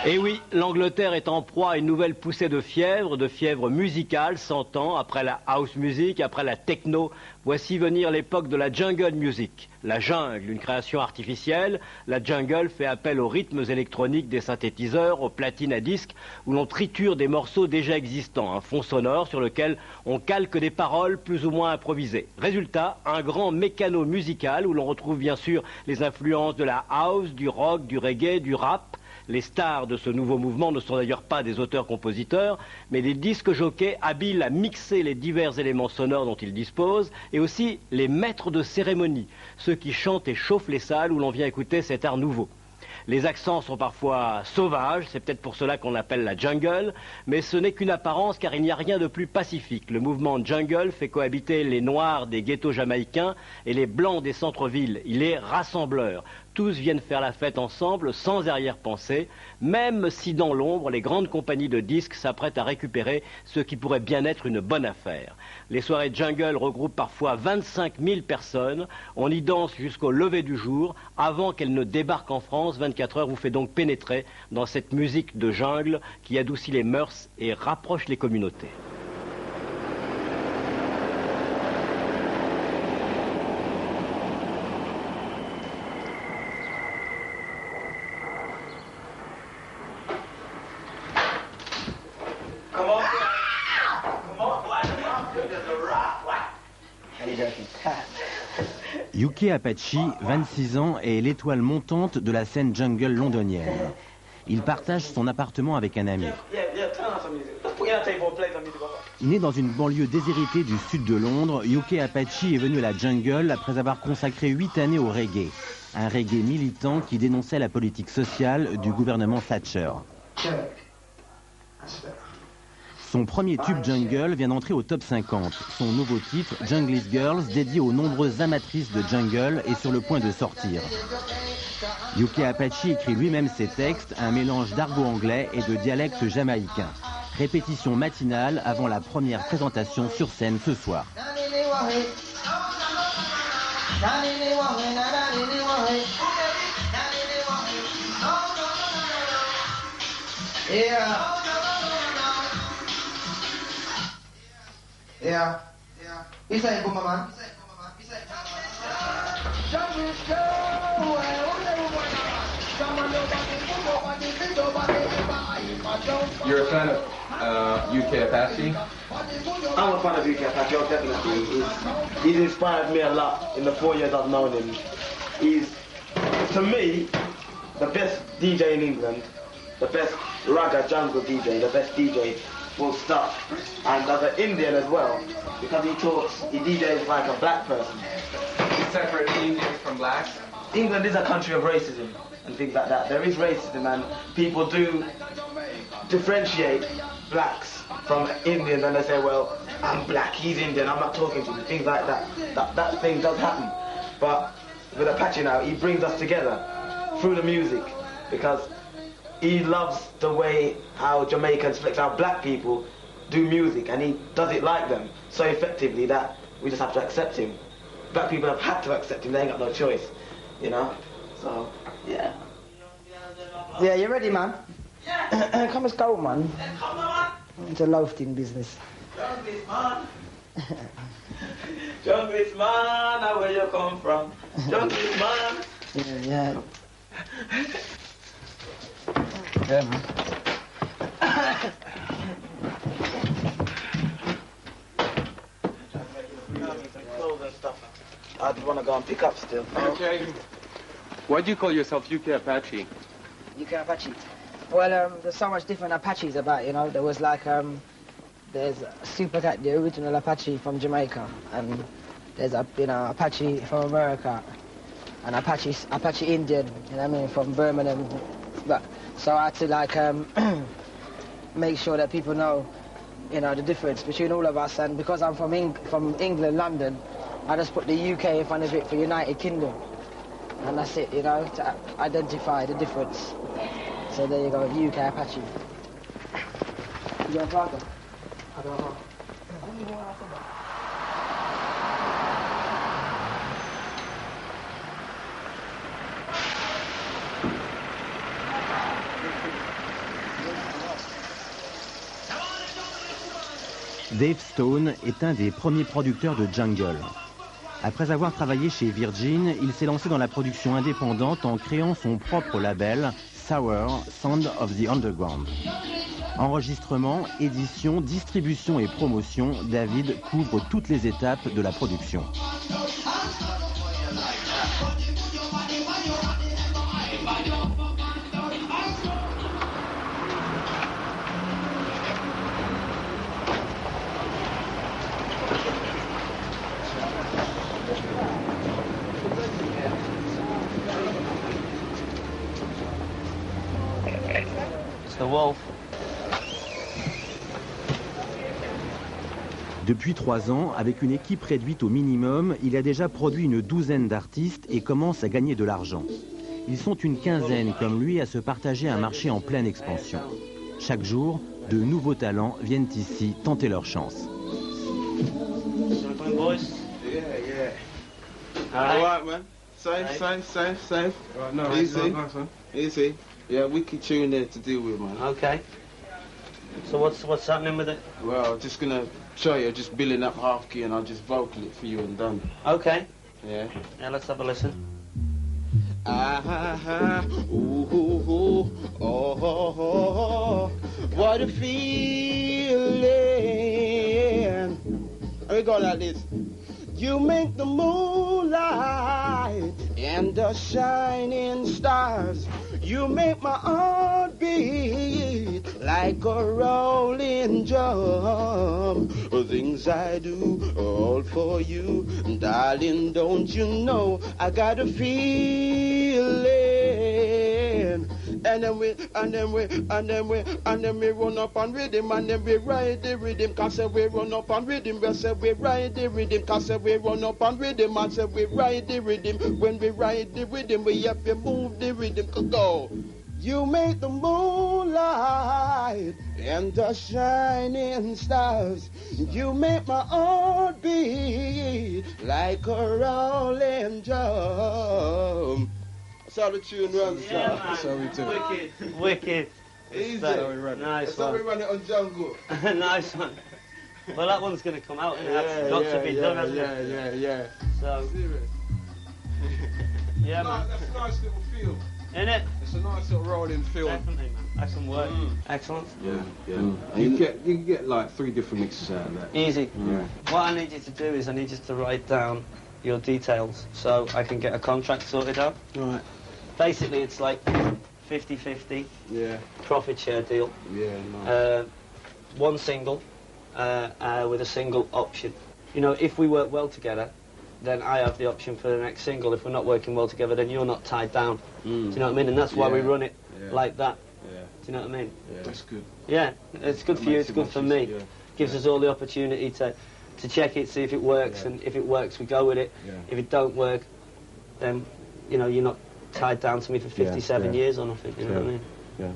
Et oui, l'Angleterre est en proie à une nouvelle poussée de fièvre musicale, 100 ans après la house music, après la techno. Voici venir l'époque de la jungle music. La jungle, une création artificielle. La jungle fait appel aux rythmes électroniques des synthétiseurs, aux platines à disques, où l'on triture des morceaux déjà existants, un fond sonore sur lequel on calque des paroles plus ou moins improvisées. Résultat, un grand mécano musical où l'on retrouve bien sûr les influences de la house, du rock, du reggae, du rap. Les stars de ce nouveau mouvement ne sont d'ailleurs pas des auteurs-compositeurs, mais des disques-jockeys habiles à mixer les divers éléments sonores dont ils disposent, et aussi les maîtres de cérémonie, ceux qui chantent et chauffent les salles où l'on vient écouter cet art nouveau. Les accents sont parfois sauvages, c'est peut-être pour cela qu'on l'appelle la jungle, mais ce n'est qu'une apparence car il n'y a rien de plus pacifique. Le mouvement jungle fait cohabiter les noirs des ghettos jamaïcains et les blancs des centres-villes. Il est rassembleur. Tous viennent faire la fête ensemble, sans arrière-pensée, même si dans l'ombre, les grandes compagnies de disques s'apprêtent à récupérer ce qui pourrait bien être une bonne affaire. Les soirées jungle regroupent parfois 25 000 personnes. On y danse jusqu'au lever du jour, avant qu'elles ne débarquent en France. 24 heures vous fait donc pénétrer dans cette musique de jungle qui adoucit les mœurs et rapproche les communautés. Yuke Apache, 26 ans, est l'étoile montante de la scène jungle londonienne. Il partage son appartement avec un ami. Né dans une banlieue déshéritée du sud de Londres, Yuke Apache est venu à la jungle après avoir consacré 8 années au reggae. Un reggae militant qui dénonçait la politique sociale du gouvernement Thatcher. Son premier tube jungle vient d'entrer au top 50. Son nouveau titre, Jungle's Girls, dédié aux nombreuses amatrices de jungle, est sur le point de sortir. Yuke Apache écrit lui-même ses textes, un mélange d'argot anglais et de dialecte jamaïcain. Répétition matinale avant la première présentation sur scène ce soir. Yeah. He said, "Boom, man." You're a fan of UK Apache? I'm a fan of UK Apache, definitely. He's inspired me a lot in the 4 years I've known him. He's, to me, the best DJ in England, the best ragga jungle DJ, the best DJ. Full stop. And as an Indian as well, because he DJs like a black person. You separate Indians from blacks? England is a country of racism and things like that. There is racism and people do differentiate blacks from Indians and they say, well, I'm black, he's Indian, I'm not talking to him, things like that. That thing does happen. But with Apache now, he brings us together through the music because he loves the way how Jamaicans, how black people do music, and he does it like them so effectively that we just have to accept him. Black people have had to accept him, they ain't got no choice, you know? So, yeah. Yeah, you ready, man? Yeah. Come, let's go, man. It's a loafing business. Junglist man. Junglist man, where you come from? Junglist man. Yeah. Yeah, man. I just want to go and pick up still. Okay. Why do you call yourself UK Apache? UK Apache? Well, there's so much different Apaches about, you know. There was like, there's Super Cat, the original Apache from Jamaica, and There's a Apache from America, and Apache Indian, you know what I mean, from Birmingham. But so I had to like make sure that people know, you know, the difference between all of us. And because I'm from England, London, I just put the UK in front of it for United Kingdom, and that's it, you know, to identify the difference. So there you go, UK Apache. You got a father? I don't know. Dave Stone est un des premiers producteurs de jungle. Après avoir travaillé chez Virgin, il s'est lancé dans la production indépendante en créant son propre label, Sour, Sound of the Underground. Enregistrement, édition, distribution et promotion, David couvre toutes les étapes de la production. Depuis 3 ans, avec une équipe réduite au minimum, il a déjà produit une douzaine d'artistes et commence à gagner de l'argent. Ils sont une quinzaine comme lui à se partager un marché en pleine expansion. Chaque jour, de nouveaux talents viennent ici tenter leur chance. Alright, man. Safe. Right, no, Easy. nice one. Easy. Yeah, wicked tune there to deal with, man. Okay. So what's happening with it? Well, I'm just gonna show you, just billing up half key and I'll just vocal it for you and done. Okay. Yeah. Yeah, let's have a listen. Ah, ooh, ooh, ooh, oh, oh, oh, what a feeling. Let me go like this. You make the moonlight and the shining stars. You make my heart beat like a rolling drum. Things I do all for you, darling. Don't you know I got a feeling? And then we run up and rhythm, and then we ride the rhythm. Cause we run up and rhythm, we say we ride the rhythm. Cause we run up and rhythm, and say we ride the rhythm. When we ride the rhythm, we have to move the rhythm. Go. You make the moonlight and the shining stars. You make my heart beat like a rolling drum. That's how the tune runs. Yeah, man. That's how we do it. Wicked. Easy. That's how we run it. Nice That's how we one. run it on Jungle. Nice one. Well, that one's going to come out, and that's got to be done, hasn't it? Yeah. So, Serious. yeah, man. That's a nice little feel. In it? It's a nice little rolling feel. Definitely, man. Excellent work. Excellent. Yeah. You can get like 3 different mixes out of that. Easy. Yeah. What I need you to do is I need you to write down your details so I can get a contract sorted out. Right. Basically, it's like 50-50 Yeah. profit share deal. Yeah. Nice. One single with a single option. You know, if we work well together, then I have the option for the next single. If we're not working well together, then you're not tied down. Do you know what I mean? And that's why we run it like that. Yeah. Do you know what I mean? Yeah. That's good. Yeah, it's good for you, it's good for me. Yeah. Gives us all the opportunity to check it, see if it works, and if it works, we go with it. Yeah. If it don't work, then, you know, you're not tied down to me for 57 years or nothing, you know what I mean? Yeah.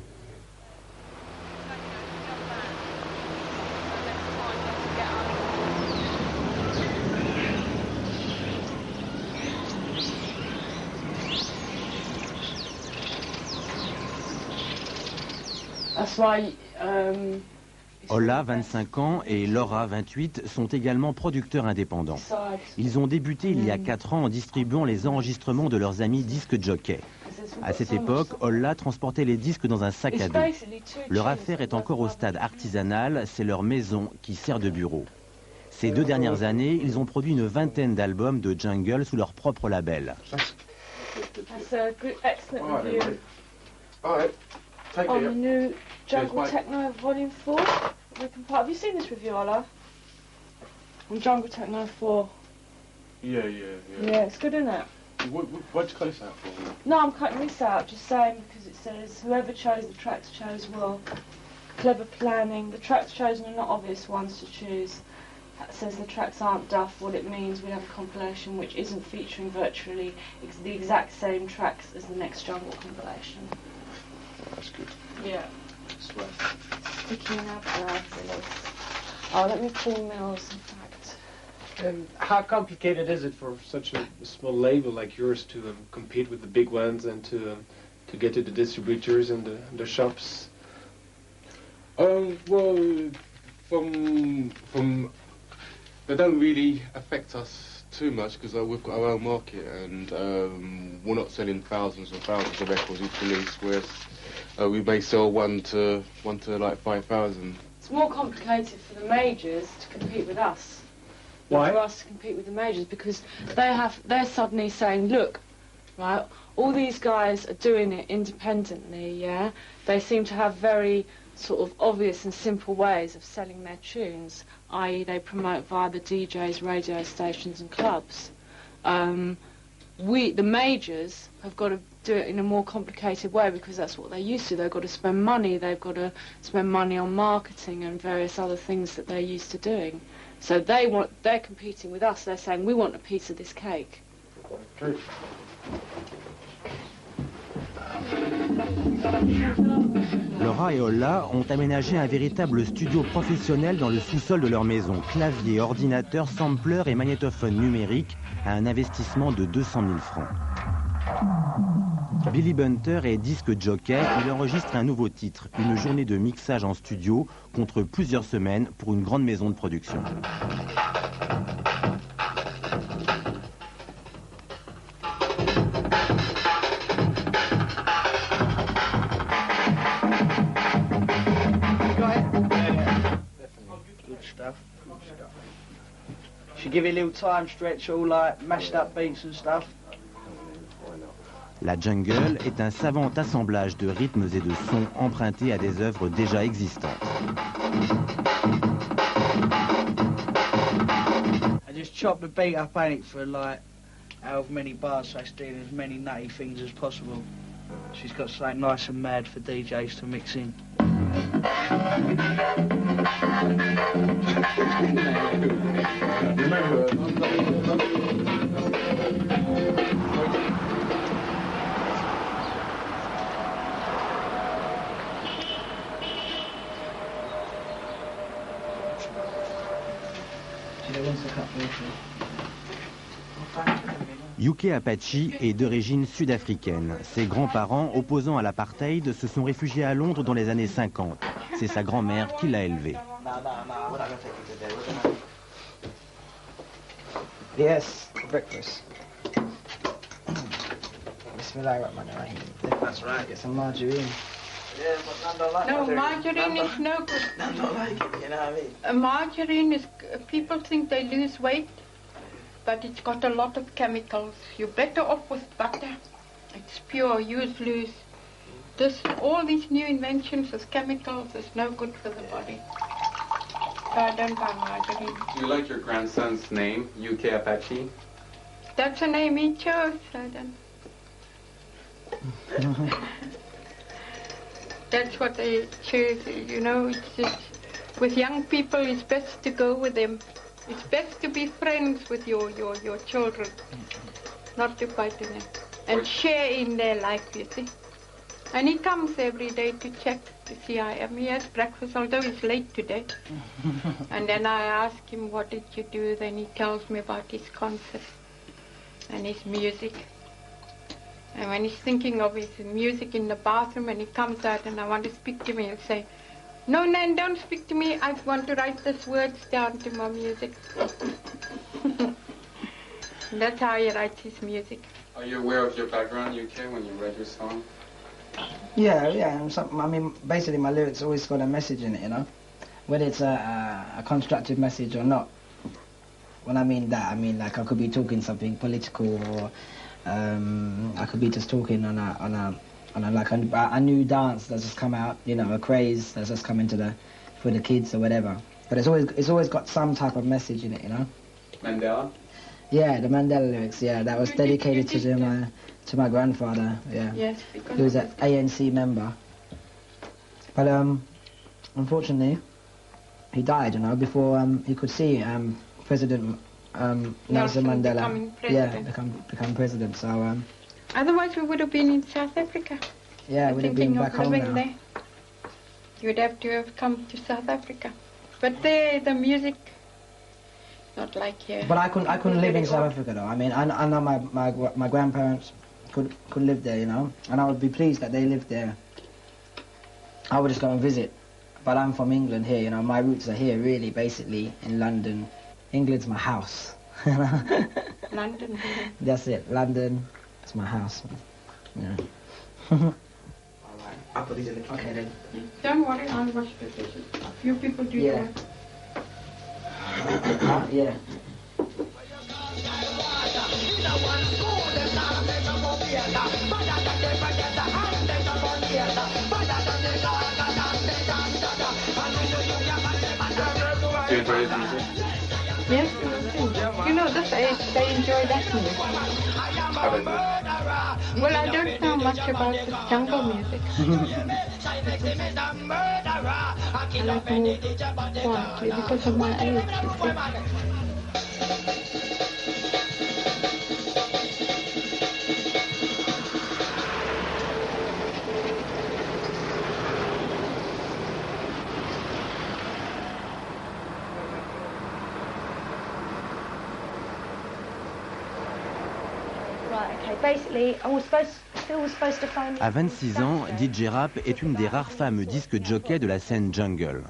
That's why, Ola, 25 ans, et Laura, 28, sont également producteurs indépendants. Ils ont débuté il y a 4 ans en distribuant les enregistrements de leurs amis disques jockey. À cette époque, Ola transportait les disques dans un sac à dos. Leur affaire est encore au stade artisanal, c'est leur maison qui sert de bureau. Ces 2 dernières années, ils ont produit une vingtaine d'albums de jungle sous leur propre label. That's a good, excellent review All right. Take on it. the new Jungle Cheers, mate. Techno Volume 4. Have you seen this review, Ola? On Jungle Techno 4. Yeah. Yeah, it's good, isn't it? Why'd you cut this out for? No, I'm cutting this out, just saying, because it says whoever chose the tracks chose well. Clever planning. The tracks chosen are not obvious ones to choose. That says the tracks aren't duff. What it means, we have a compilation which isn't featuring virtually the exact same tracks as the next Jungle compilation. That's good. Yeah. Swear. Sticking up release. Oh, let me pull Mills, in fact. How complicated is it for such a small label like yours to compete with the big ones and to get to the distributors and the shops? Well, from they don't really affect us too much because we've got our own market and we're not selling thousands and thousands of records each release, whereas we may sell one to like 5,000. It's more complicated for the majors to compete with us. Why? For us to compete with the majors because they're suddenly saying, look, right, all these guys are doing it independently, yeah? They seem to have very sort of obvious and simple ways of selling their tunes, i.e. they promote via the DJs, radio stations and clubs. The majors, have got to do it in a more complicated way because that's what they're used to. They've got to spend money, they've got to spend money on marketing and various other things that they're used to doing. So they're competing with us, they're saying, we want a piece of this cake. Okay. Laura et Olla ont aménagé un véritable studio professionnel dans le sous-sol de leur maison. Clavier, ordinateur, sampler et magnétophone numérique à un investissement de 200 000 francs. Billy Bunter est disque jockey, il enregistre un nouveau titre, une journée de mixage en studio contre plusieurs semaines pour une grande maison de production. Should give it a little time stretch, all like mashed up beats and stuff. La jungle est un savant assemblage de rythmes et de sons empruntés à des œuvres déjà existantes. I just chop the beat up on it for like however many bars, so I steal as many nutty things as possible. She's got something nice and mad for DJs to mix in. Yuke Apache est d'origine sud-africaine. Ses grands-parents, opposants à l'apartheid, se sont réfugiés à Londres dans les années 50. C'est sa grand-mère qui l'a élevé. Yes, breakfast. Bismillahirrahmanirrahim. That's right. Get some margarine. Yeah, but None don't like No, margarine is no good. None don't like it, you know what I mean? Margarine is, people think they lose weight, but it's got a lot of chemicals. You're better off with butter. It's pure, use loose. All these new inventions with chemicals is no good for the body. So I don't buy margarine. Do you like your grandson's name, UK Apache? That's the name he chose, so then. That's what they choose, you know. With young people, it's best to go with them. It's best to be friends with your children, not to fight in them. And share in their life, you see. And he comes every day to check to see I am. He has breakfast, although he's late today. And then I ask him, what did you do? Then he tells me about his concert and his music. And when he's thinking of his music in the bathroom and he comes out and I want to speak to me, he'll say, no, Nan, don't speak to me. I want to write these words down to my music. That's how he writes his music. Are you aware of your background, UK, when you write your song? Yeah. I mean, basically my lyrics always got a message in it, you know? Whether it's a constructive message or not. When I mean that, I mean like I could be talking something political or I could be just talking on a new dance that's just come out, you know, a craze that's just come into for the kids or whatever. But it's always got some type of message in it, you know? Mandela? Yeah, the Mandela lyrics. Yeah, that was dedicated to my grandfather. Yeah. Yes. He was an ANC member. But unfortunately, he died. You know, before he could see President Nelson Mandela. Become president. So. Otherwise, we would have been in South Africa. Yeah, we'd have been back home now. There. You'd have to have come to South Africa. But there, the music, not like here. But I couldn't live in South Africa though. I mean, I know my grandparents could live there, you know, and I would be pleased that they lived there. I would just go and visit. But I'm from England here, you know. My roots are here, really, basically in London. England's my house. London. That's it. London. It's my house. Yeah. Alright, I'll put these in the kitchen. Okay then. Don't worry, I'll wash the dishes. A few people do Yeah. Yeah. Do you enjoy his music? Yes, you know, this age, they enjoy that music. How about you? Well, I don't know much about the jungle music. I like more quietly because of my age, you see. À 26 ans, DJ Rap est une des rares femmes disques jockey de la scène jungle.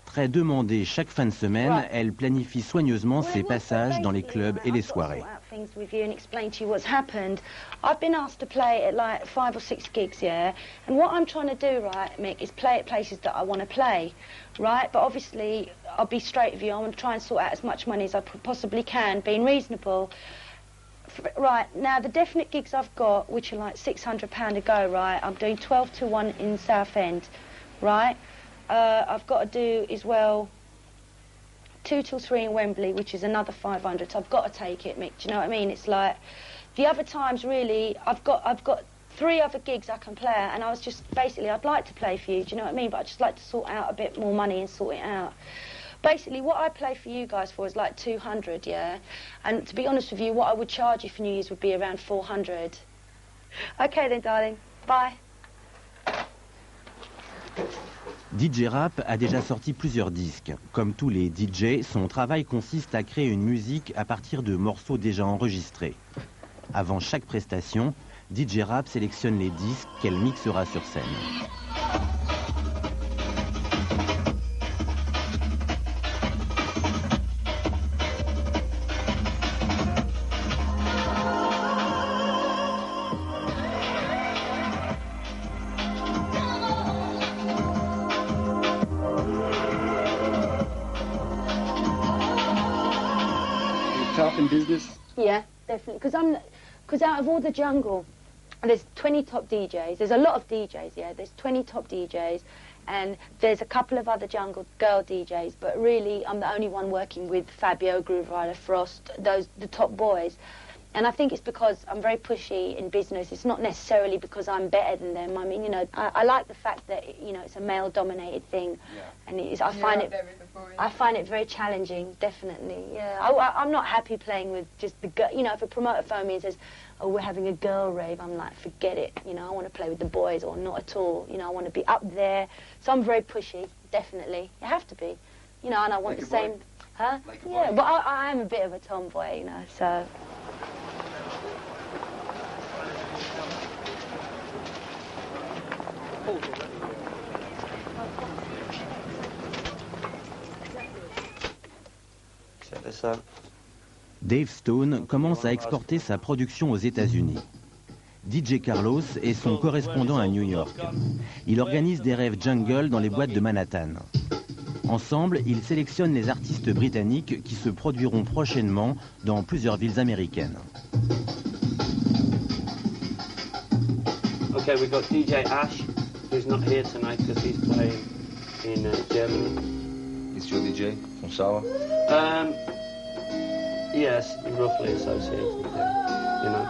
Très demandée chaque fin de semaine, elle planifie soigneusement ses passages dans les clubs et les soirées. I've been asked to play at like 5 or 6 gigs, yeah, and what I'm trying to do, right, Mick, is play at places that I want to play, right, but obviously, I'll be straight with you, I want to try and sort out as much money as I possibly can, being reasonable. Right, now the definite gigs I've got, which are like £600 a go, right, I'm doing 12 to 1 in Southend, right, I've got to do as well 2 till 3 in Wembley, which is another 500, so I've got to take it, Mick, do you know what I mean? It's like, the other times really, I've got 3 other gigs I can play at, and I was just, basically, I'd like to play for you, do you know what I mean? But I'd just like to sort out a bit more money and sort it out. Basically, what I play for you guys for is like 200, yeah? And to be honest with you, what I would charge you for New Year's would be around 400. Okay then, darling. Bye. DJ Rap a déjà sorti plusieurs disques. Comme tous les DJ, son travail consiste à créer une musique à partir de morceaux déjà enregistrés. Avant chaque prestation, DJ Rap sélectionne les disques qu'elle mixera sur scène. In business? Yeah, definitely. Because out of all the jungle, there's 20 top DJs. There's a lot of DJs, yeah. There's 20 top DJs, and there's a couple of other jungle girl DJs. But really, I'm the only one working with Fabio, Groove Rider, Frost, the top boys. And I think it's because I'm very pushy in business. It's not necessarily because I'm better than them. I mean, you know, I like the fact that, you know, it's a male-dominated thing. Yeah. And it is, I find it very challenging, definitely, yeah. I'm not happy playing with just the girl. You know, if a promoter phone me and says, oh, we're having a girl rave, I'm like, forget it. You know, I want to play with the boys or not at all. You know, I want to be up there. So I'm very pushy, definitely. You have to be. You know, and I want the same... Huh? Yeah, but I am a bit of a tomboy, you know, so... Dave Stone commence à exporter sa production aux États-Unis. DJ Carlos est son correspondant à New York. Il organise des rêves jungle dans les boîtes de Manhattan. Ensemble, ils sélectionnent les artistes britanniques qui se produiront prochainement dans plusieurs villes américaines. Okay, we've got DJ Ash, who's not here tonight because he's playing in Germany. Is your DJ from Sour? Yes, roughly associated with it, you know.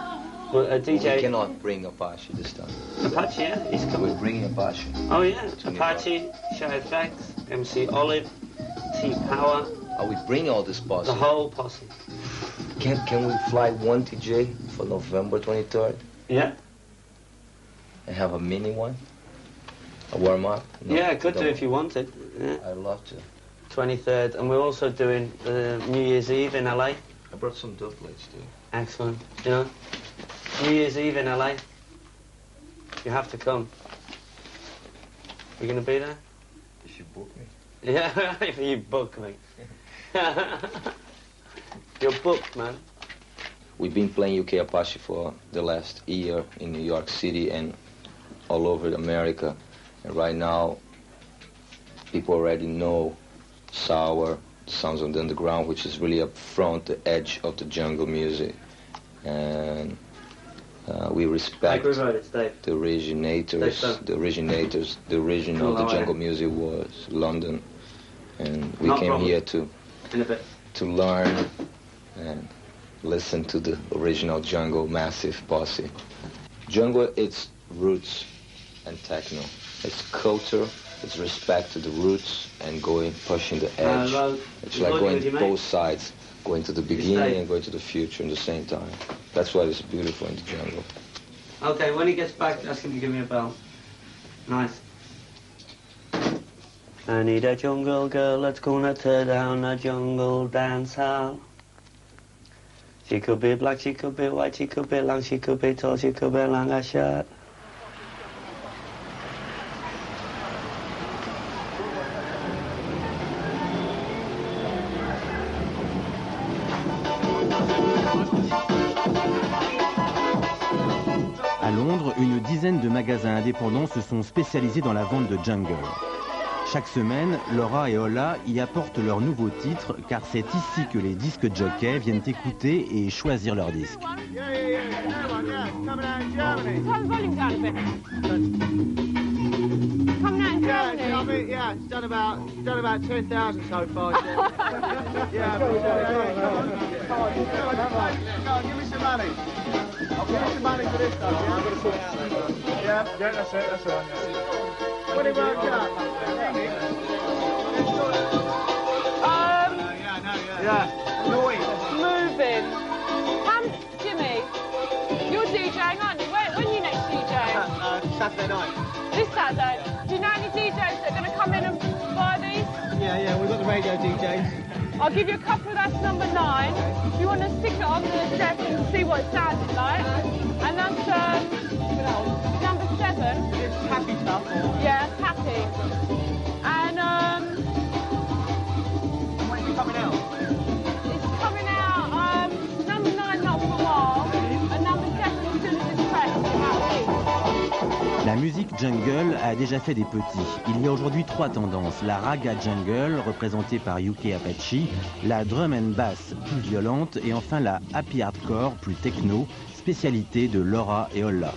But a DJ... We cannot bring Apache this time. Apache, yeah, he's coming. We're bringing Apache. Oh yeah, Apache, Shy Effects, MC Olive, T-Power. Are we bringing all this posse? The whole posse. Can we fly one DJ for November 23rd? Yeah. And have a mini one? A warm-up? No, yeah, could do if you wanted. Yeah. I'd love to. 23rd, and we're also doing New Year's Eve in LA. I brought some dope plates too. Excellent. You know, New Year's Eve in LA. You have to come. You gonna be there? If you book me. Yeah, if you book me. You're booked, man. We've been playing UK Apache for the last year in New York City and all over America. And right now, people already know Sour, Sounds of the Underground, which is really up front, the edge of the jungle music. And we respect the originators. The origin of the jungle music was London. And we came here to learn and listen to the original jungle massive posse. Jungle, it's roots and techno. It's culture, it's respect to the roots and pushing the edge. It's like going to both sides, going to the beginning and going to the future at the same time. That's why it's beautiful in the jungle. Okay, when he gets back, ask him to give me a bell. Nice. I need a jungle girl that's gonna tear down a jungle dance hall. She could be black, she could be white, she could be long, she could be tall, she could be long as short. À Londres, une dizaine de magasins indépendants se sont spécialisés dans la vente de jungle. Chaque semaine, Laura et Ola y apportent leurs nouveaux titres, car c'est ici que les disques jockeys viennent écouter et choisir leurs disques. Coming out in Germany? Yeah, it's done about 10,000 so far. Yeah. No, give me some money. I'll give you some money for this stuff, yeah? I'm going to sort it out then. Yeah, that's it, that's all right. What did it work out? Yeah. Noise. Moving. Jimmy, you're DJing, aren't you? When are you next DJing? Saturday night. This Saturday. Do you know any DJs that are going to come in and buy these? Yeah, we've got the radio DJs. I'll give you a couple, that's number 9. If you want to stick it on the deck and see what it sounded like. And that's number 7. It's Happy Stuff. Yeah, it's Happy. And when's it coming out? It's coming out, number 9 not for a while, and number 7 as soon as it's pressed, about a week. La musique jungle a déjà fait des petits. Il y a aujourd'hui 3 tendances. La raga jungle, représentée par UK Apache, la drum and bass, plus violente, et enfin la happy hardcore, plus techno, spécialité de Laura et Ola.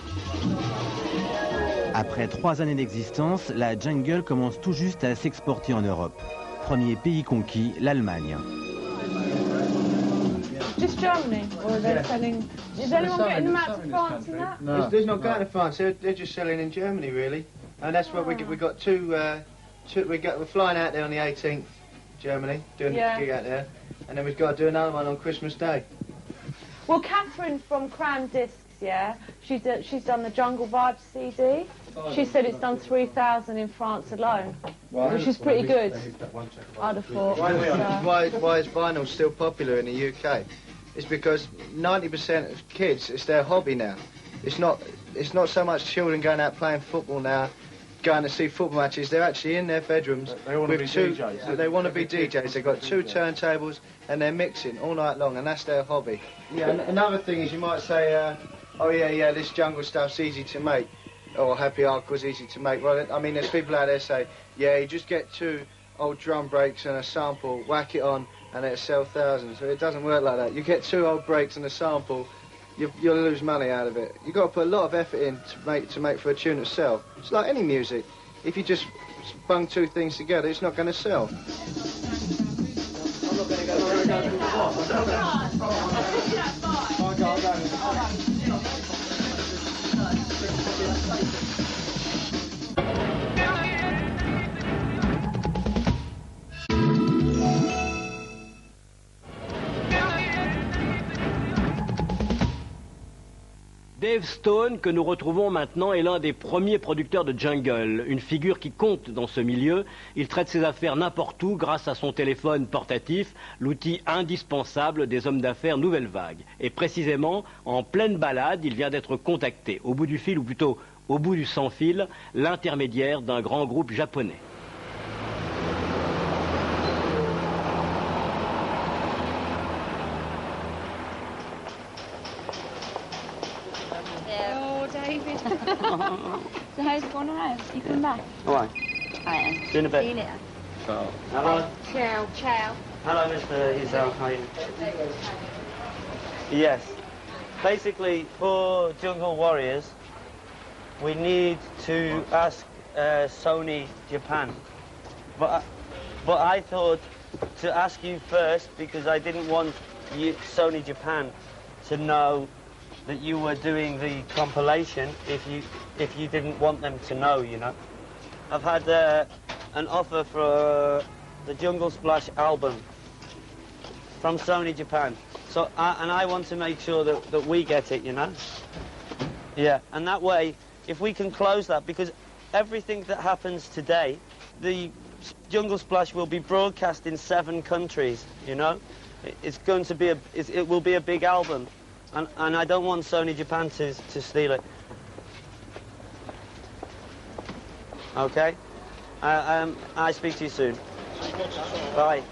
Après 3 années d'existence, la jungle commence tout juste à s'exporter en Europe. Premier pays conquis, l'Allemagne. Just Germany, or are they selling? Is anyone getting them out to France and that? No. There's not going to France. They're just selling in Germany, really, and that's what we got we're flying out there on the 18th, Germany, doing a gig out there, and then we've got to do another one on Christmas Day. Well, Catherine from Cram Discs, she's done the Jungle Vibes CD. She said it's done 3,000 in France alone, which is pretty good. I'd have thought. Why is vinyl still popular in the UK? It's because 90% of kids, it's their hobby now. It's not so much children going out playing football now, going to see football matches. They're actually in their bedrooms. They want to be DJs. They want to be DJs. They've got 2 turntables and they're mixing all night long, and that's their hobby. Yeah. And another thing is, you might say, oh yeah, this jungle stuff's easy to make, or happy hardcore's easy to make. Well, I mean, there's people out there say, yeah, you just get 2 old drum breaks and a sample, whack it on, and it'll sell thousands. So it doesn't work like that. You get 2 old breaks and a sample, you'll lose money out of it. You've got to put a lot of effort in to make for a tune to sell. It's like any music. If you just bung 2 things together, it's not going to sell. Dave Stone, que nous retrouvons maintenant, est l'un des premiers producteurs de jungle, une figure qui compte dans ce milieu. Il traite ses affaires n'importe où grâce à son téléphone portatif, l'outil indispensable des hommes d'affaires nouvelle vague. Et précisément, en pleine balade, il vient d'être contacté, au bout du fil, ou plutôt au bout du sans-fil, l'intermédiaire d'un grand groupe japonais. David. So how's it going around? You come back? All right. Hi. See you in a bit. See you later. Ciao. Hello. Ciao. Ciao. Hello, Mr. Isel. How are you? Yes. Basically, for Jungle Warriors, we need to ask Sony Japan. But I thought to ask you first because I didn't want Sony Japan to know that you were doing the compilation if you didn't want them to know, you know. I've had an offer for the Jungle Splash album from Sony Japan. So and I want to make sure that we get it, you know. Yeah, and that way, if we can close that, because everything that happens today, the Jungle Splash will be broadcast in 7 countries, you know. It's going to be it will be a big album. And I don't want Sony Japan to steal it. Okay? I speak to you soon. Bye.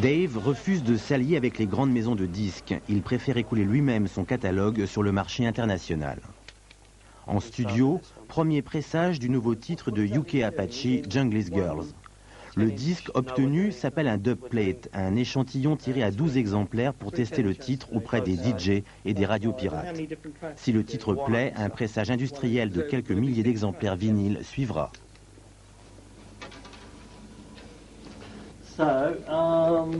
Dave refuse de s'allier avec les grandes maisons de disques. Il préfère écouler lui-même son catalogue sur le marché international. En studio, premier pressage du nouveau titre de UK Apache, Jungle's Girls. Le disque obtenu s'appelle un dubplate, un échantillon tiré à 12 exemplaires pour tester le titre auprès des DJ et des radios pirates. Si le titre plaît, un pressage industriel de quelques milliers d'exemplaires vinyles suivra. So,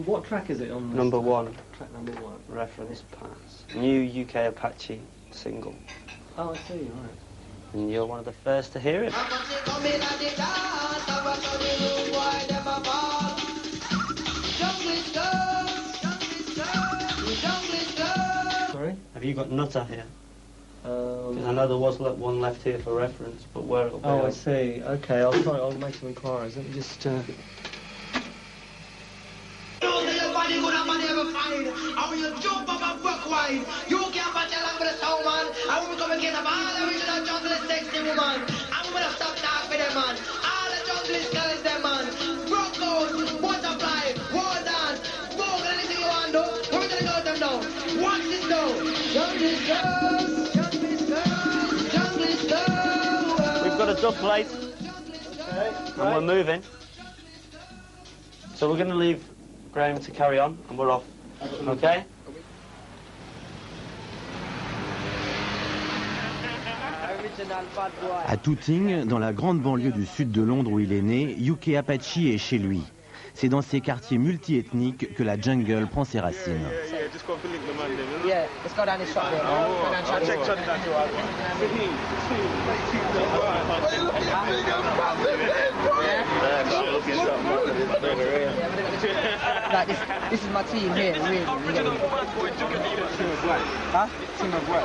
what track is it on? Number 1. Track number 1. Reference pass. New UK Apache single. Oh, I see, right. And you're one of the first to hear it. Sorry? Have you got Nutter here? I know there was one left here for reference, but where it'll be. Oh, I see. Okay, I'll make some inquiries. Let me just... We've got a dub plate, and we're moving. So we're going to leave Graham to carry on, and we're off. Okay? À Tooting, dans la grande banlieue du sud de Londres où il est né, UK Apache est chez lui. C'est dans ces quartiers multi-ethniques que la jungle prend ses racines. Yeah, let's go down this shop there. Like this is my team here, really. Huh? Team of what?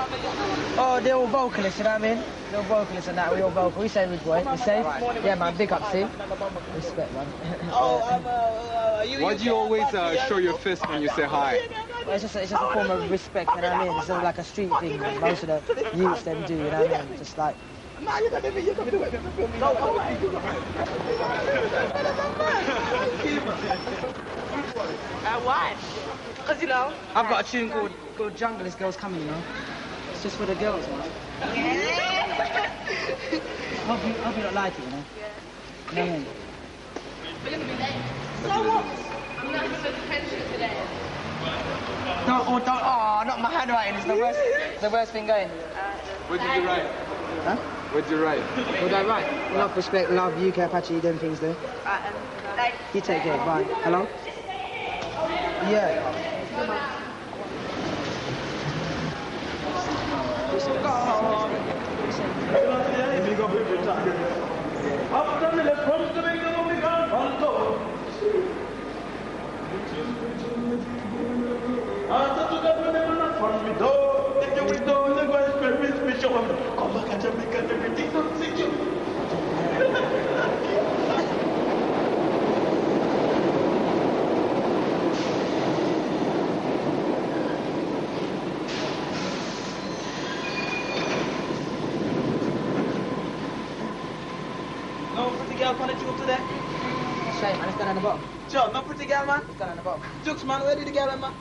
Oh, they're all vocalists, you know what I mean? They're all vocalists and that, we all vocal. We say good boy, we say. Yeah, man, big up, see? Respect, man. Why do you always show your fist when you say hi? Well, it's just a form of respect, you know what I mean? It's sort of like a street thing that most of the youths them do, you know what I mean? Just like... Why? Because, you know... I've got a tune called Jungle's Girls Coming, you know? It's just for the girls, man. Hope you don't like it, you know? Yeah. You know what I mean? But look at me there. So what? I'm not even attention today. Don't, not my handwriting. It's the worst thing going. What did you write? Huh? What did you write? What did I write? Love, respect, love, UK Apache, them things there. You take care, bye. Hello? Yeah. No pretty girl on the juke today? Shame, man, it's gone on the bottom. Joe, no pretty girl, man? It's gone on the bottom. Jukes, man, where did the girl, man?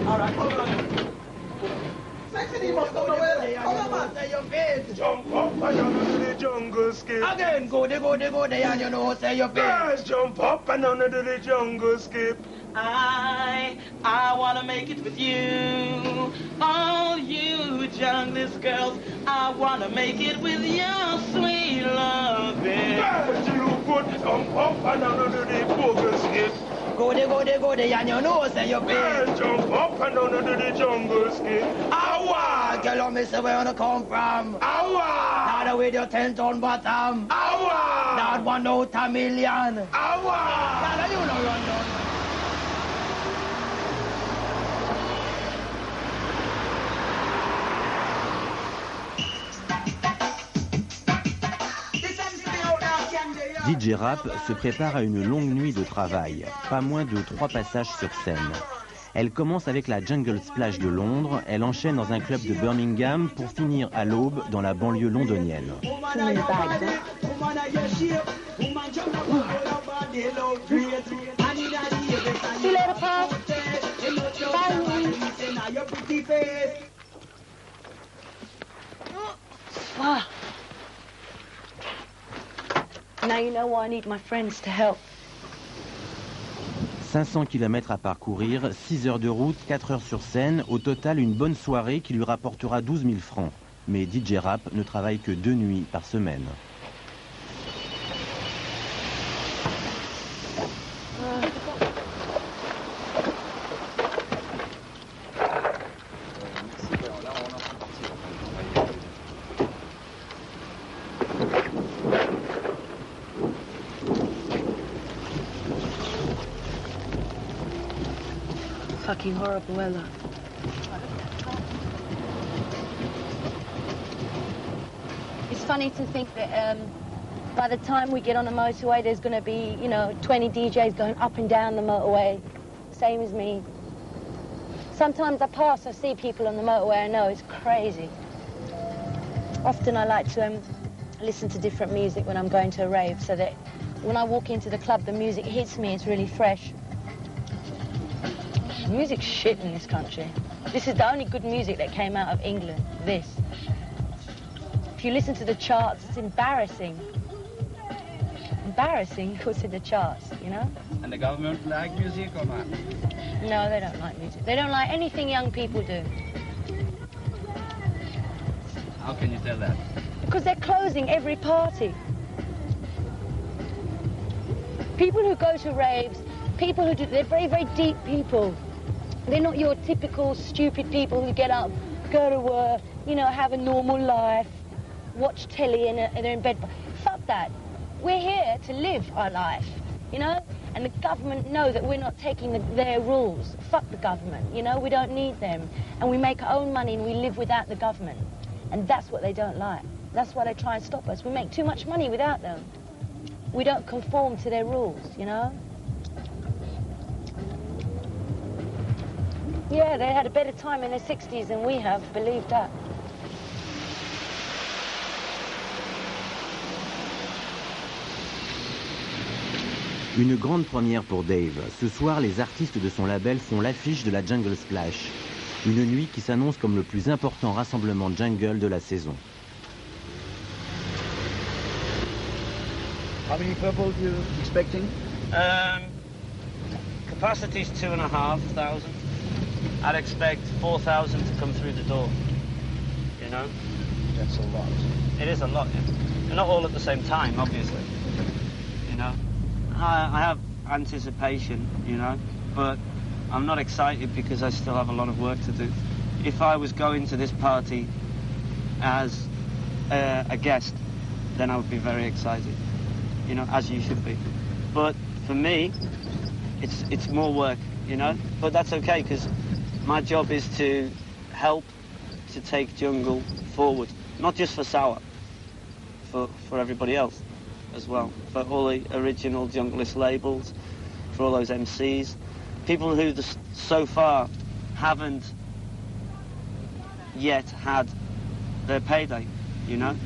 Alright, hold on. Sexy, you must go nowhere. Hold on, man. Say your face. Jump up and down to the jungle skip. Again, go there, and you know, say your face. Girls, jump up and down to the jungle skip. I wanna make it with you. All you junglist girls, I wanna make it with your sweet loving. Girls, you look good. Jump up and down to the jungle skip. Go there, and you know, say your face. Girls, jump up and down to the jungle skip. Awa! Girl, I miss where you come from. Awa! Now with your 10-ton bottom. Awa! Not 1 out a million. Awa! Now you know run down. DJ Rap se prépare à une longue nuit de travail, pas moins de 3 passages sur scène. Elle commence avec la Jungle Splash de Londres, elle enchaîne dans un club de Birmingham pour finir à l'aube dans la banlieue londonienne. Now you know why I need my friends to help. 500 km à parcourir, 6 heures de route, 4 heures sur scène, au total une bonne soirée qui lui rapportera 12 000 francs. Mais DJ Rap ne travaille que 2 nuits par semaine. Fucking horrible weather. It's funny to think that by the time we get on the motorway, there's going to be, 20 DJs going up and down the motorway, same as me. Sometimes I pass, I see people on the motorway, I know it's crazy. Often I like to listen to different music when I'm going to a rave, so that when I walk into the club, the music hits me, it's really fresh. Music's shit in this country. This is the only good music that came out of England, this. If you listen to the charts, it's embarrassing. Embarrassing what's in the charts, you know? And the government like music or not? No, they don't like music. They don't like anything young people do. How can you tell that? Because they're closing every party. People who go to raves, people who do, they're very, very deep people. They're not your typical stupid people who get up, go to work, have a normal life, watch telly and they're in bed. Fuck that. We're here to live our life, And the government know that we're not taking their rules. Fuck the government, we don't need them. And we make our own money and we live without the government. And that's what they don't like. That's why they try and stop us. We make too much money without them. We don't conform to their rules, Yeah, they had a better time in the 60s than we have, believe that. Une grande première pour Dave. Ce soir, les artistes de son label font l'affiche de la Jungle Splash. Une nuit qui s'annonce comme le plus important rassemblement jungle de la saison. How many people are you expecting? Capacity's 2,500. I'd expect 4,000 to come through the door. That's a lot. It is a lot, yeah. And not all at the same time, obviously. I anticipation, you know, but I'm not excited because I still have a lot of work to do. If I was going to this party as a guest, then I would be very excited, you know, as you should be. But for me, it's more work, you know, but that's okay because my job is to help to take jungle forward, not just for Sour, for everybody else as well, for all the original junglist labels, for all those MCs, people who so far haven't yet had their payday, you know.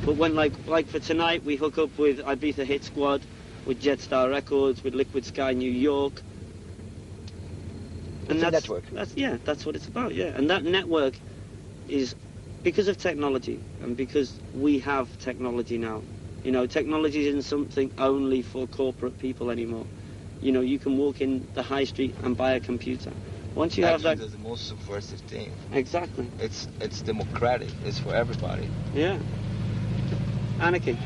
But when like for tonight, we hook up with Ibiza Hit Squad, with Jetstar Records, with Liquid Sky New York. And it's a network. That's what it's about, yeah. And that network is because of technology and because we have technology now. You know, technology isn't something only for corporate people anymore. You know, you can walk in the high street and buy a computer. Once you have that... That's the most subversive thing. Exactly. It's democratic. It's for everybody. Yeah. Anarchy.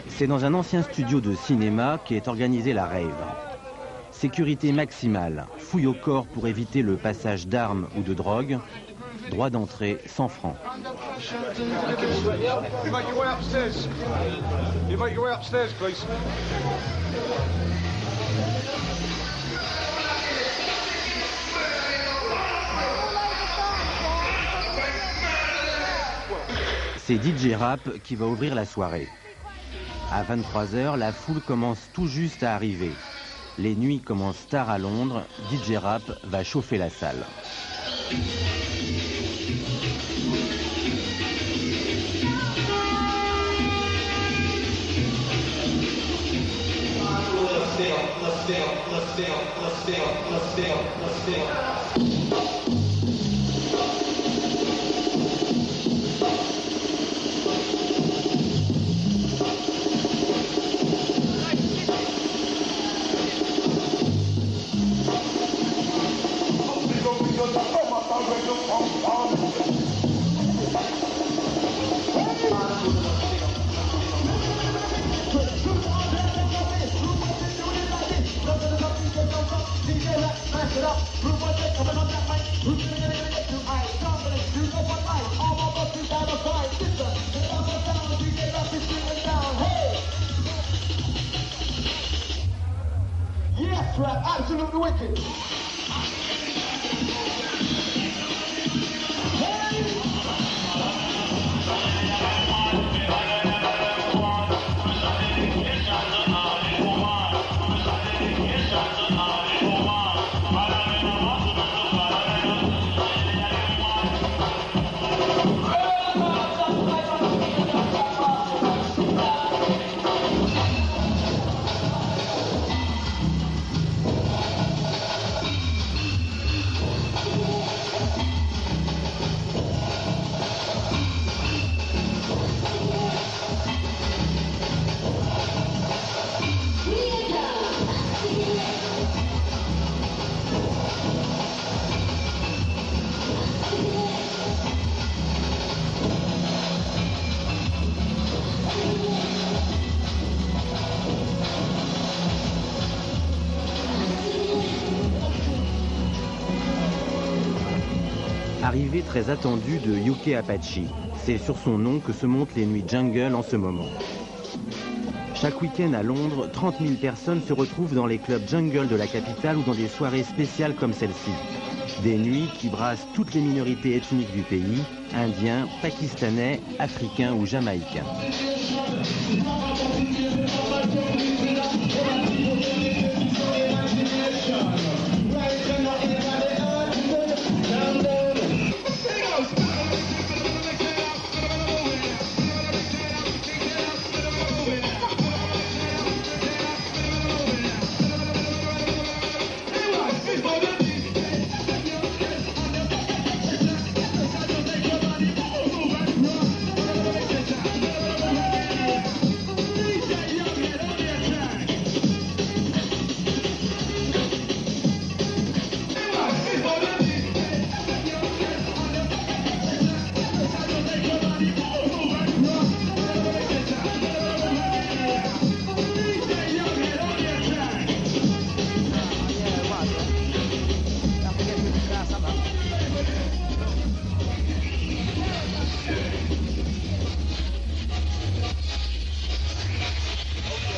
C'est dans un ancien studio de cinéma qu'est organisée la rave. Sécurité maximale, fouille au corps pour éviter le passage d'armes ou de drogue, droit d'entrée 100 francs. C'est DJ Rap qui va ouvrir la soirée. À 23h, la foule commence tout juste à arriver. Les nuits commencent tard à Londres, DJ Rap va chauffer la salle. Yes, rap, absolutely wicked. Arrivée très attendue de UK Apache. C'est sur son nom que se montent les nuits jungle en ce moment. Chaque week-end à Londres, 30 000 personnes se retrouvent dans les clubs jungle de la capitale ou dans des soirées spéciales comme celle-ci. Des nuits qui brassent toutes les minorités ethniques du pays, indiens, pakistanais, africains ou jamaïcains.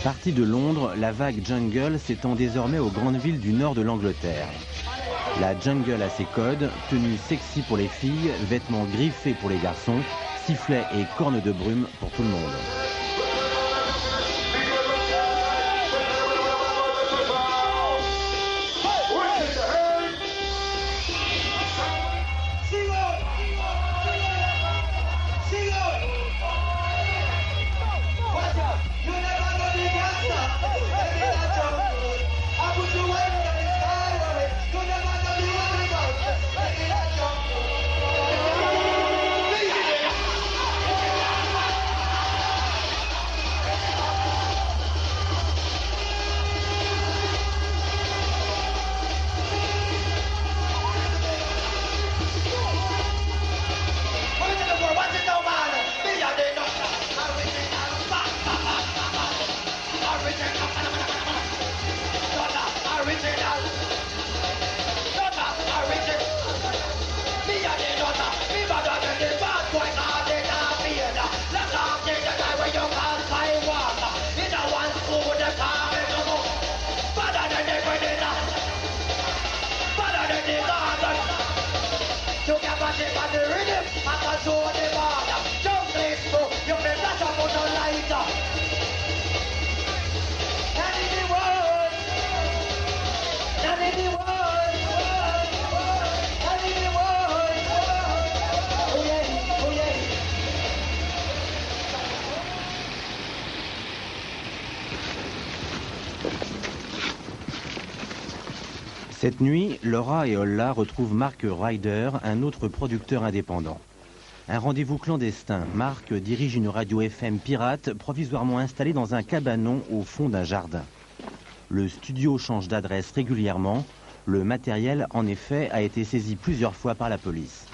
Partie de Londres, la vague jungle s'étend désormais aux grandes villes du nord de l'Angleterre. La jungle a ses codes, tenues sexy pour les filles, vêtements griffés pour les garçons, sifflets et cornes de brume pour tout le monde. Cette nuit, Laura et Olla retrouvent Mark Ryder, un autre producteur indépendant. Un rendez-vous clandestin. Mark dirige une radio FM pirate provisoirement installée dans un cabanon au fond d'un jardin. Le studio change d'adresse régulièrement. Le matériel, en effet, a été saisi plusieurs fois par la police.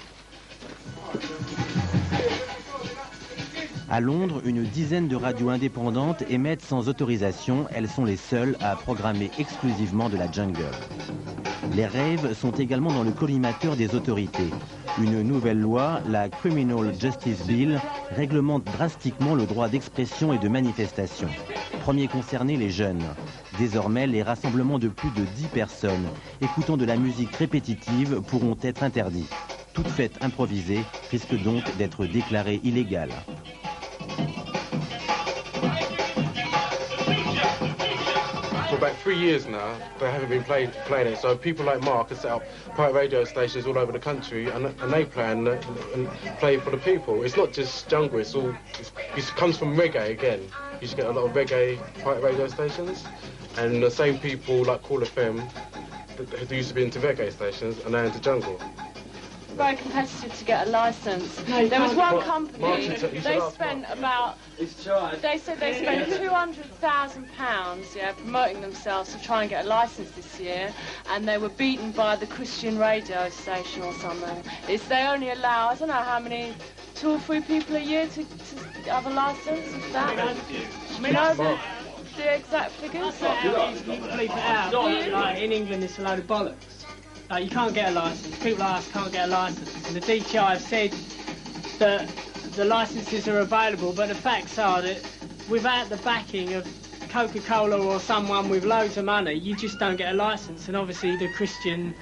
À Londres, une dizaine de radios indépendantes émettent sans autorisation. Elles sont les seules à programmer exclusivement de la jungle. Les raves sont également dans le collimateur des autorités. Une nouvelle loi, la Criminal Justice Bill, réglemente drastiquement le droit d'expression et de manifestation. Premier concerné, les jeunes. Désormais, les rassemblements de plus de 10 personnes écoutant de la musique répétitive pourront être interdits. Toute fête improvisée risque donc d'être déclarée illégale. For about 3 years now, they haven't been playing it. So people like Mark have set up pirate radio stations all over the country, and they play and play for the people. It's not just jungle. It comes from reggae again. You should get a lot of reggae pirate radio stations, and the same people like Call FM who used to be into reggae stations are now into jungle. Very competitive to get a license. There was one company, they spent about, they said they spent £200,000 promoting themselves to try and get a license this year, and they were beaten by the Christian radio station or something. They only allow, I don't know how many, 2 or 3 people a year to have a license. Is that? You know the exact figures? You bleep it out. Like in England, it's a load of bollocks. You can't get a licence. People like us can't get a licence. And the DTI have said that the licences are available, but the facts are that without the backing of Coca-Cola or someone with loads of money, you just don't get a licence. And obviously the Christian,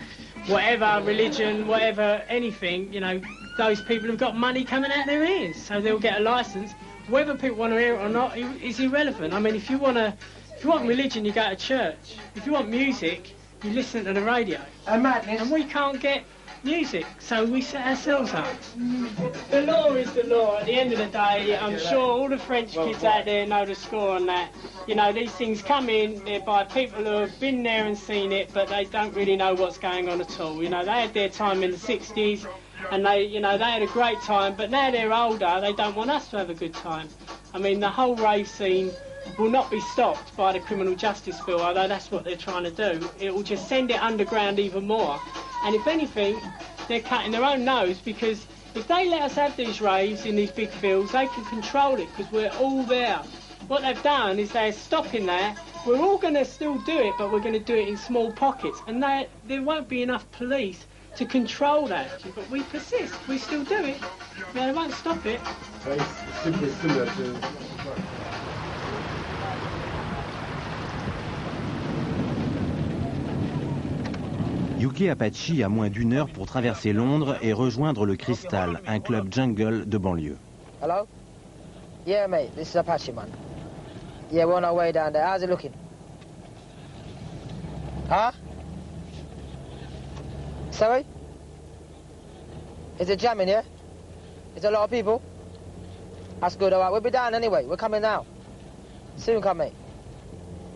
whatever religion, whatever anything, you know, those people have got money coming out their ears, so they'll get a licence. Whether people want to hear it or not is irrelevant. I mean, if you want religion, you go to church. If you want music, you listen to the radio. And we can't get music, so we set ourselves up. The law is the law. At the end of the day, I'm sure all the French kids out there know the score on that. You know, these things come in, they're by people who have been there and seen it, but they don't really know what's going on at all. You know, they had their time in the 60s, and they had a great time, but now they're older, they don't want us to have a good time. I mean, the whole rave scene will not be stopped by the criminal justice bill, although that's what they're trying to do. It will just send it underground even more. And if anything, they're cutting their own nose, because if they let us have these raves in these big fields, they can control it, because we're all there. What they've done is they're stopping there. We're all going to still do it, but we're going to do it in small pockets. And there won't be enough police to control that. But we persist. We still do it. They won't stop it. It's similar to... Yuki Apache a moins d'1 heure pour traverser Londres et rejoindre le Crystal, un club jungle de banlieue. Hello? Yeah, mate, this is Apache, man. Yeah, we're on our way down there. How's it looking? Huh? Sorry? Is it jamming, yeah? Is there a lot of people? That's good, all right. We'll be down anyway. We're coming now. Soon come, mate.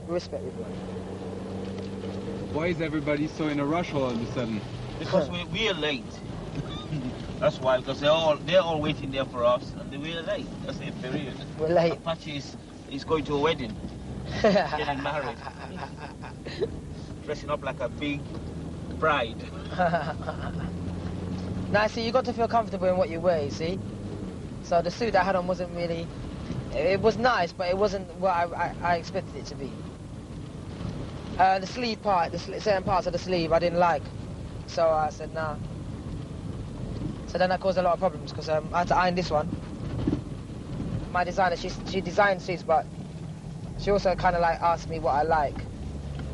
Respect, everyone. Why is everybody so in a rush all of a sudden? Because we are late. That's why, because they're all waiting there for us, and we are late. That's the period. We're late. Apache is going to a wedding. Getting married. Dressing up like a big bride. Now, see, you got to feel comfortable in what you wear, you see? So the suit I had on wasn't really... It was nice, but it wasn't what I expected it to be. The sleeve part, certain parts of the sleeve I didn't like. So I said, nah. So then that caused a lot of problems, because I had to iron this one. My designer, she designed suits, but she also kind of like asked me what I like.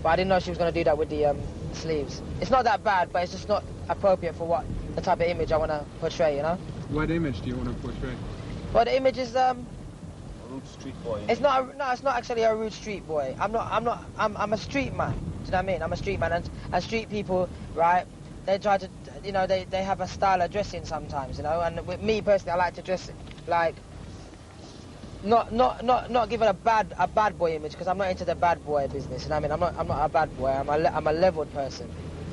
But I didn't know she was going to do that with the sleeves. It's not that bad, but it's just not appropriate for what the type of image I want to portray, you know? What image do you want to portray? Well, the image is Rude street boy. it's not actually a rude street boy. I'm a street man. Do you know what I mean? I'm a street man, and street people, right? They try to, you know, they have a style of dressing sometimes, you know. And with me personally, I like to dress like not giving a bad boy image, because I'm not into the bad boy business. You know what I mean? I'm not a bad boy. I'm a leveled person,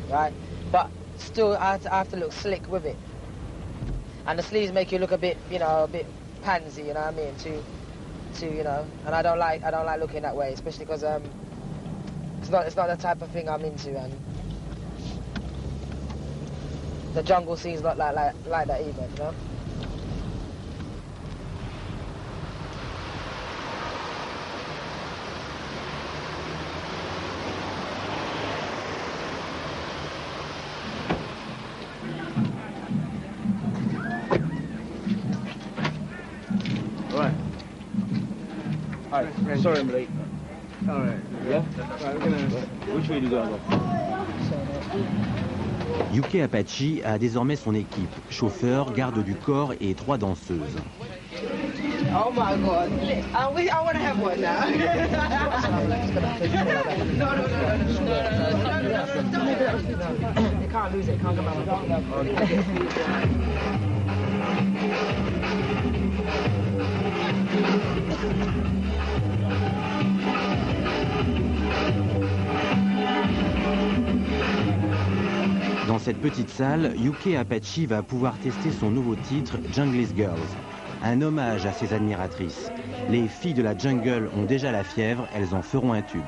right? But still, I have to look slick with it. And the sleeves make you look a bit, you know, a bit pansy. You know what I mean? To you know, and I don't like looking that way, especially because it's not the type of thing I'm into, and the jungle scene's not like that either, you know. Alright, sorry I'm late. Alright. Yeah? Right, we're gonna... Which way do you go? Yuki Apache a désormais son équipe, chauffeur, garde du corps et 3 danseuses. Oh my God. I want to have one now. No. They can't lose it, can't come Dans cette petite salle, Yuki Apache va pouvoir tester son nouveau titre, Jungle's Girls. Un hommage à ses admiratrices. Les filles de la jungle ont déjà la fièvre, elles en feront un tube.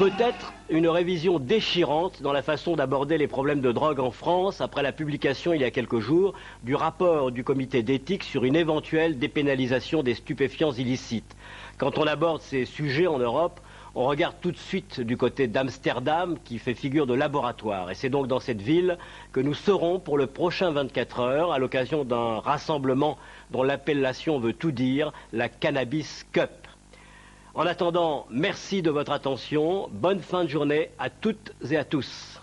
peut-être une révision déchirante dans la façon d'aborder les problèmes de drogue en France après la publication il y a quelques jours du rapport du comité d'éthique sur une éventuelle dépénalisation des stupéfiants illicites. Quand on aborde ces sujets en Europe, on regarde tout de suite du côté d'Amsterdam qui fait figure de laboratoire. Et c'est donc dans cette ville que nous serons pour le prochain 24 heures à l'occasion d'un rassemblement dont l'appellation veut tout dire, la Cannabis Cup. En attendant, merci de votre attention. Bonne fin de journée à toutes et à tous.